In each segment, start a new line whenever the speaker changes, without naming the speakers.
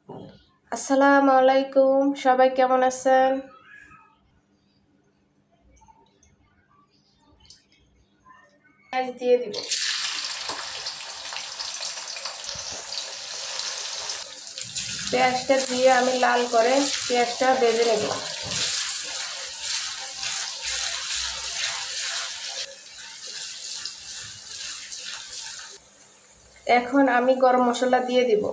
আসসালামু আলাইকুম, সবাই কেমন আছেন? পেঁয়াজ দিয়ে দিব। পেঁয়াজটা দিয়ে আমি লাল করে পেঁয়াজটা ভেজে নেব। এখন আমি গরম মশলা দিয়ে দিব।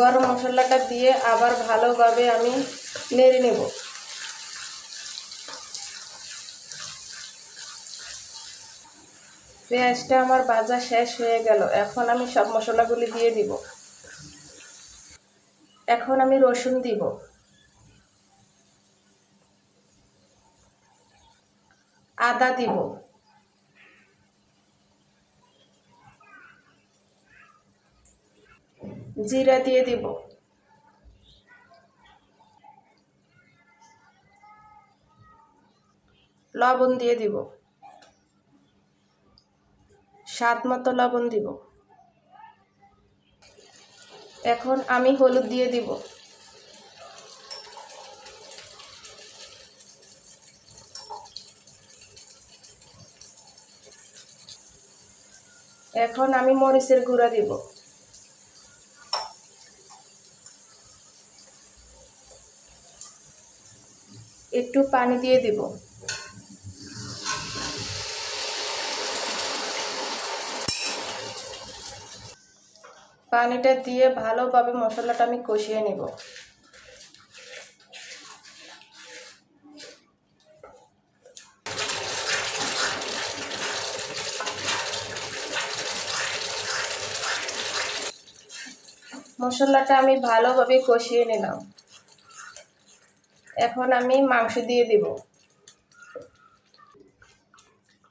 গরম মশলাটা দিয়ে আবার ভালোভাবে আমি নেড়ে নেব। পেঁয়াজটা আমার ভাজা শেষ হয়ে গেল। এখন আমি সব মশলাগুলি দিয়ে দিব। এখন আমি রসুন দিব, আদা দিব, জিরা দিয়ে দিব, লবণ দিয়ে দিব, স্বাদ মতো লবণ দিব। এখন আমি হলুদ দিয়ে দিব। এখন আমি মরিচের গুঁড়া দিব। একটু পানি দিয়ে দিব। পানিটা দিয়ে ভালোভাবে মশলাটা আমি কষিয়ে নেব। মশলাটা আমি ভালোভাবে কষিয়ে নিলাম। এখন আমি মাংস দিয়ে দিব।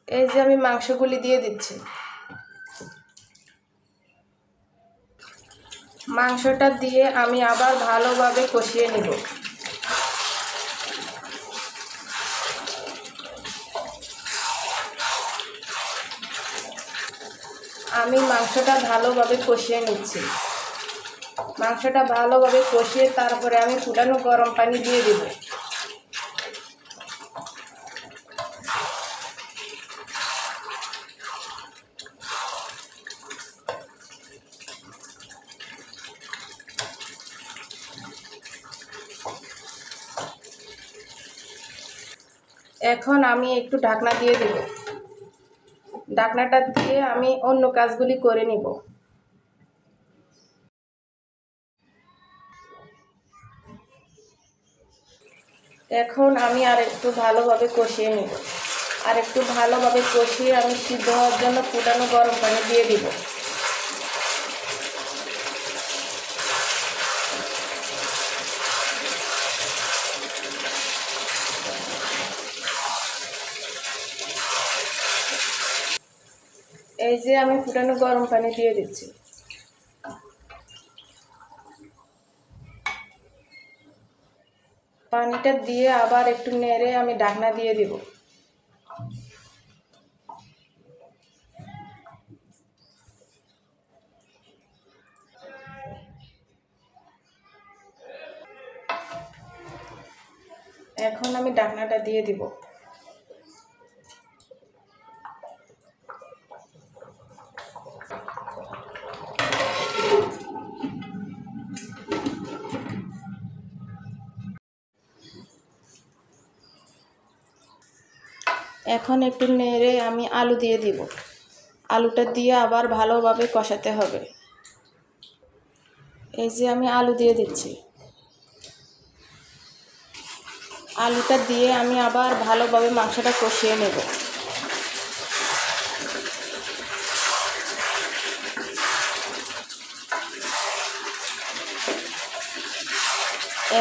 এই যে আমি মাংসগুলি দিয়ে দিচ্ছি। মাংসটা দিয়ে আমি আবার ভালোভাবে কষিয়ে নেব। আমি মাংসটা ভালোভাবে কষিয়ে নিচ্ছি। মাংসটা ভালোভাবে কষিয়ে তারপরে আমি ফুটানো গরম পানি দিয়ে দেব। এখন আমি একটু ঢাকনা দিয়ে দেব। ঢাকনাটা দিয়ে আমি অন্য কাজগুলি করে নিব। এখন আমি আর একটু ভালোভাবে কষিয়ে নিব। আর একটু ভালোভাবে কষিয়ে আমি সিদ্ধ হওয়ার জন্য ফুটানো গরম পানি দিয়ে দিব। এই যে আমি ফুটানো গরম পানি দিয়ে দিচ্ছি। পানিটা দিয়ে আবার একটু নেড়ে আমি ঢাকনা দিয়ে দিব। এখন আমি ঢাকনাটা দিয়ে দিব। এখন একটু নেড়ে আমি আলু দিয়ে দিব। আলুটা দিয়ে আবার ভালোভাবে কষাতে হবে। এই যে আমি আলু দিয়ে দিচ্ছি। আলুটা দিয়ে আমি আবার ভালোভাবে মাংসটা কষিয়ে নেব।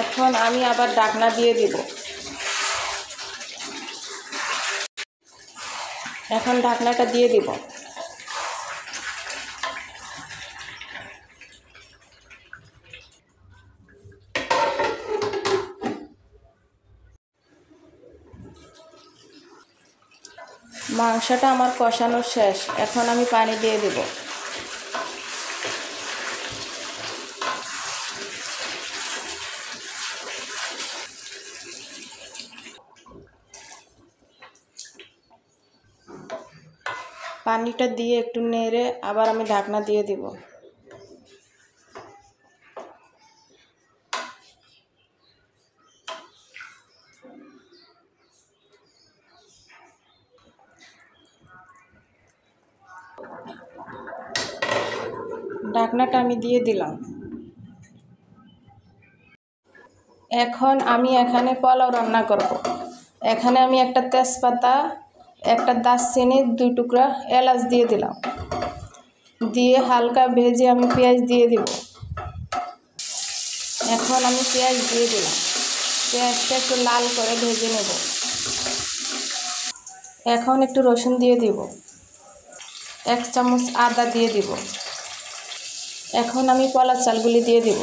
এখন আমি আবার ঢাকনা দিয়ে দিব। এখন ঢাকনাটা দিয়ে দিব। মাংসটা আমার কষানো শেষ। এখন আমি পানি দিয়ে দেব। পানিটা দিয়ে একটু নেড়ে আবার আমি ঢাকনা দিয়ে দিব। ঢাকনাটা আমি দিয়ে দিলাম। এখন আমি এখানে পোলাও রান্না করব। এখানে আমি একটা তেজপাতা, একটা দারচিনি, 2 টুকরা এলাচ দিয়ে দিলাম। দিয়ে হালকা ভেজে আমি পেঁয়াজ দিয়ে দিব। এখন আমি পেঁয়াজ দিয়ে দিলাম। পেঁয়াজটা একটু লাল করে ভেজে নেব। এখন একটু রসুন দিয়ে দিব। 1 চামচ আদা দিয়ে দিব। এখন আমি পোলাও চালগুলি দিয়ে দিব।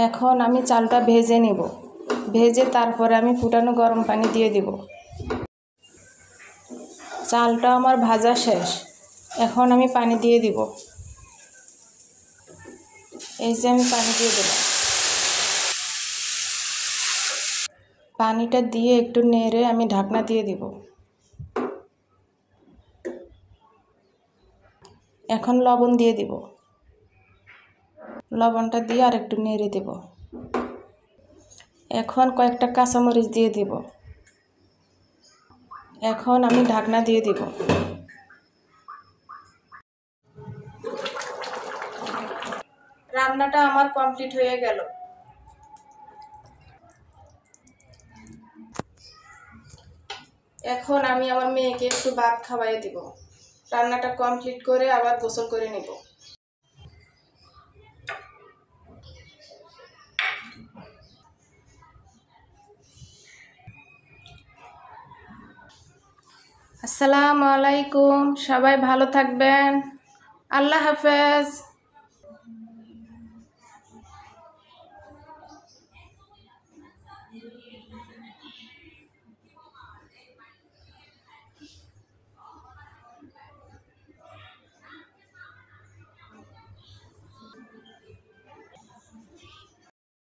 এখন আমি চালটা ভেজে নেব। ভেজে তারপরে আমি ফুটানো গরম পানি দিয়ে দিব। চালটা আমার ভাজা শেষ। এখন আমি পানি দিয়ে দিব। এই যে আমি পানি দিয়ে দিলাম। পানিটা দিয়ে একটু নেড়ে আমি ঢাকনা দিয়ে দিব। এখন লবণ দিয়ে দিব। লবণটা দিয়ে আর একটু নেড়ে দেব। এখন কয়েকটা কাঁচামরিচ দিয়ে দিব। এখন আমি ঢাকনা দিয়ে দিব। রান্নাটা আমার কমপ্লিট হয়ে গেল। এখন আমি আমার মেয়েকে একটু ভাত খাওয়াই দিব। রান্নাটা কমপ্লিট করে আবার গোসল করে নেব। আসসালামু আলাইকুম, সবাই ভালো থাকবেন। আল্লাহ হাফেজ।